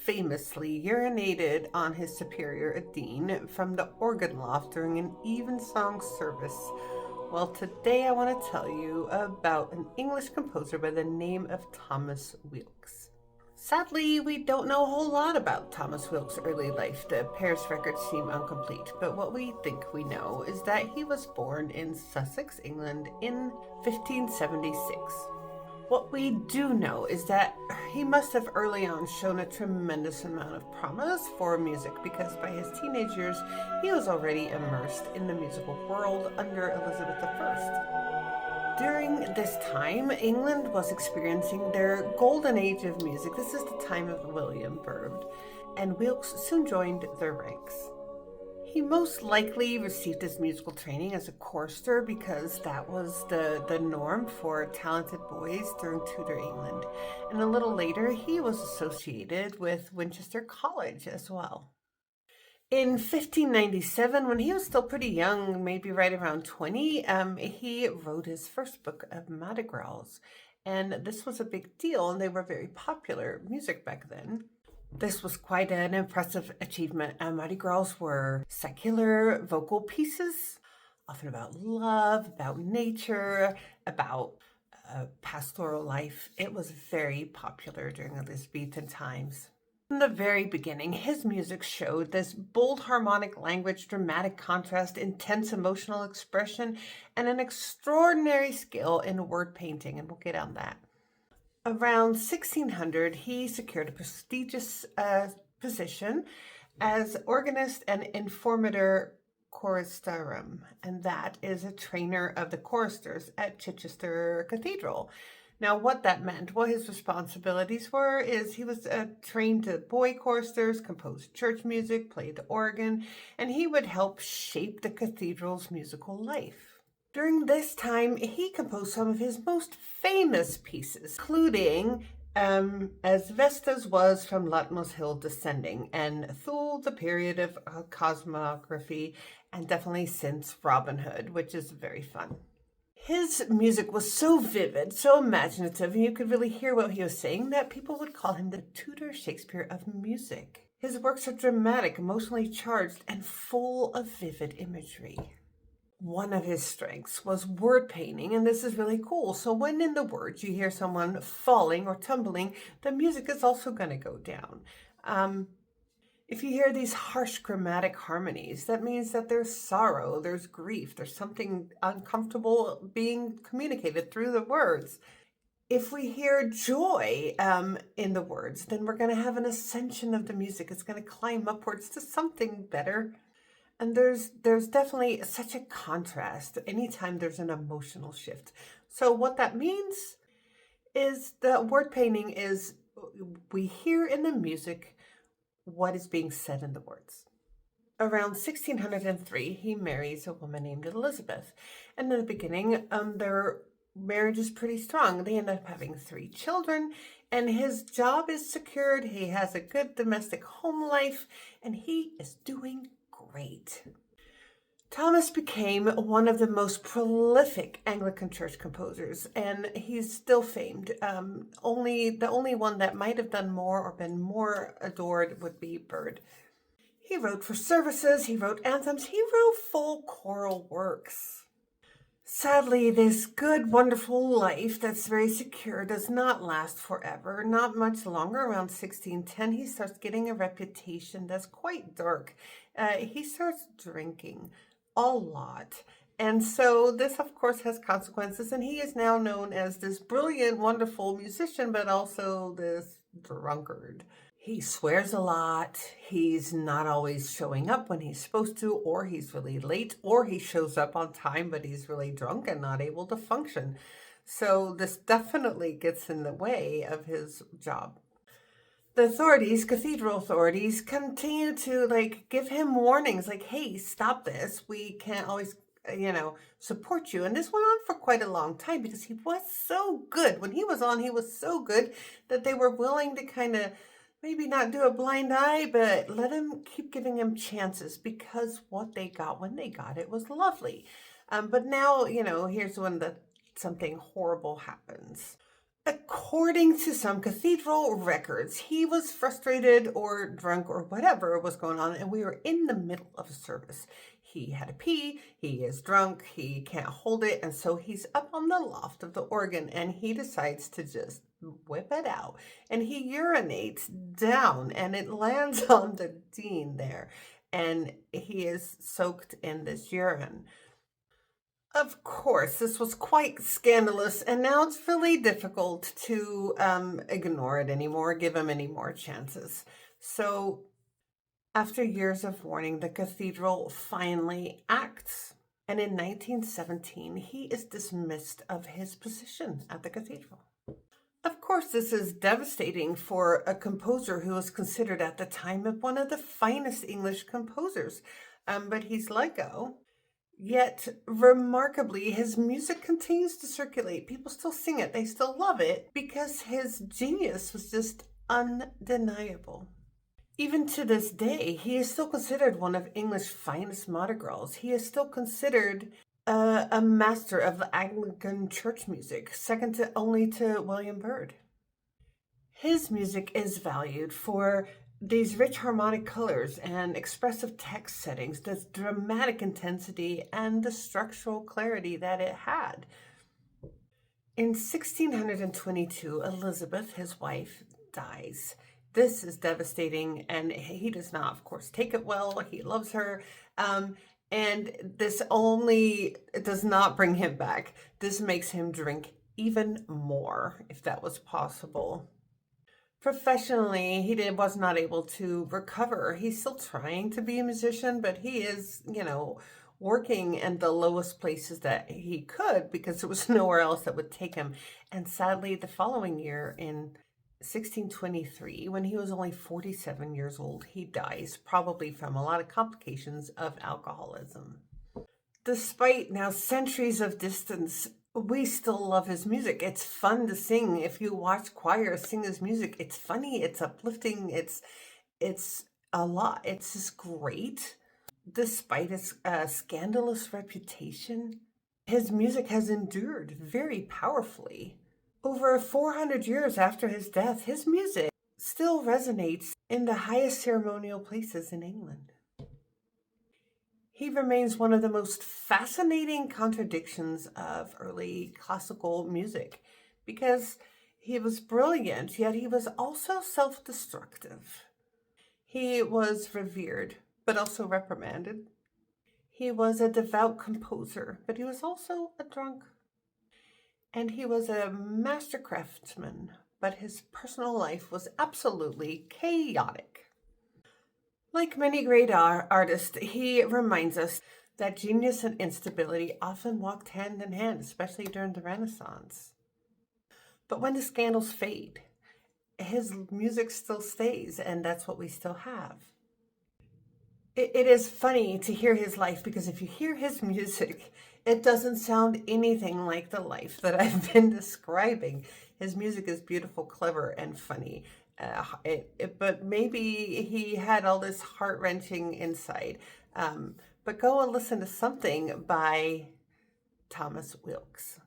famously urinated on his superior, a dean, from the organ loft during an evensong service. Well, today I want to tell you about an English composer by the name of Thomas Weelkes. Sadly, we don't know a whole lot about Thomas Weelkes' early life. The pair's records seem incomplete, but what we think we know is that he was born in Sussex, England in 1576. What we do know is that he must have early on shown a tremendous amount of promise for music because by his teenage years he was already immersed in the musical world under Elizabeth I. During this time, England was experiencing their golden age of music. This is the time of William Byrd, and Weelkes soon joined their ranks. He most likely received his musical training as a chorister because that was the norm for talented boys during Tudor England. And a little later, he was associated with Winchester College as well. In 1597, when he was still pretty young, maybe right around 20, he wrote his first book of madrigals. And this was a big deal, and they were very popular music back then. This was quite an impressive achievement. Madrigals were secular vocal pieces, often about love, about nature, about pastoral life. It was very popular during Elizabethan times. From the very beginning, his music showed this bold harmonic language, dramatic contrast, intense emotional expression, and an extraordinary skill in word painting, and we'll get on that. Around 1600, he secured a prestigious position as organist and informator choristarum, and that is a trainer of the choristers at Chichester Cathedral. Now, what that meant, what his responsibilities were, is he was trained to boy choristers, compose church music, play the organ, and he would help shape the cathedral's musical life. During this time, he composed some of his most famous pieces, including As Vestas Was from Latmos Hill Descending, and through the period of cosmography, and definitely since Robin Hood, which is very fun. His music was so vivid, so imaginative, and you could really hear what he was saying, that people would call him the Tudor Shakespeare of music. His works are dramatic, emotionally charged, and full of vivid imagery. One of his strengths was word painting, and this is really cool. So when in the words you hear someone falling or tumbling, the music is also going to go down. If you hear these harsh chromatic harmonies, that means that there's sorrow, there's grief, there's something uncomfortable being communicated through the words. If we hear joy in the words, then we're going to have an ascension of the music. It's going to climb upwards to something better. And there's definitely such a contrast anytime there's an emotional shift. So what that means is the word painting is we hear in the music what is being said in the words. Around 1603, he marries a woman named Elizabeth. And in the beginning, their marriage is pretty strong. They end up having 3 children, and his job is secured. He has a good domestic home life, and he is doing great. Thomas became one of the most prolific Anglican church composers, and he's still famed. The only one that might have done more or been more adored would be Byrd. He wrote for services, he wrote anthems, he wrote full choral works. Sadly, this good, wonderful life that's very secure does not last forever. Not much longer. Around 1610, he starts getting a reputation that's quite dark. He starts drinking a lot. And so this, of course, has consequences. And he is now known as this brilliant, wonderful musician, but also this drunkard. He swears a lot. He's not always showing up when he's supposed to, or he's really late, or he shows up on time, but he's really drunk and not able to function. So this definitely gets in the way of his job. The authorities, cathedral authorities, continue to give him warnings like, hey, stop this. We can't always, support you. And this went on for quite a long time because he was so good. When he was on, he was so good that they were willing to kind of maybe not do a blind eye, but let him keep giving him chances because what they got when they got it was lovely. But now, here's when something horrible happens. According to some cathedral records, he was frustrated or drunk or whatever was going on, and we were in the middle of a service. He had to pee, he is drunk, he can't hold it, and so he's up on the loft of the organ and he decides to just whip it out. And he urinates down and it lands on the dean there, and he is soaked in this urine. Of course, this was quite scandalous, and now it's really difficult to ignore it anymore, give him any more chances. So, after years of warning, the cathedral finally acts. And in 1917, he is dismissed of his position at the cathedral. Of course, this is devastating for a composer who was considered at the time one of the finest English composers. But he's let go. Yet, remarkably, his music continues to circulate. People still sing it, they still love it because his genius was just undeniable. Even to this day, he is still considered one of English's finest madrigals. He is still considered a master of the Anglican church music, second to only to William Byrd. His music is valued for these rich harmonic colors and expressive text settings, the dramatic intensity, and the structural clarity that it had. In 1622, Elizabeth, his wife, dies. This is devastating, and he does not, of course, take it well. He loves her. And this only does not bring him back. This makes him drink even more, if that was possible. Professionally, was not able to recover. He's still trying to be a musician, but he is, working in the lowest places that he could because there was nowhere else that would take him. And sadly, the following year in 1623, when he was only 47 years old, he dies, probably from a lot of complications of alcoholism. Despite now centuries of distance, we still love his music. It's fun to sing. If you watch choirs sing his music, it's funny, it's uplifting, it's a lot. It's just great. Despite his scandalous reputation, his music has endured very powerfully. Over 400 years after his death, his music still resonates in the highest ceremonial places in England. He remains one of the most fascinating contradictions of early classical music because he was brilliant, yet he was also self-destructive. He was revered, but also reprimanded. He was a devout composer, but he was also a drunk. And he was a master craftsman, but his personal life was absolutely chaotic. Like many great artists, he reminds us that genius and instability often walked hand in hand, especially during the Renaissance. But when the scandals fade, his music still stays, and that's what we still have. It is funny to hear his life because if you hear his music, it doesn't sound anything like the life that I've been describing. His music is beautiful, clever, and funny. But maybe he had all this heart-wrenching inside. But go and listen to something by Thomas Weelkes.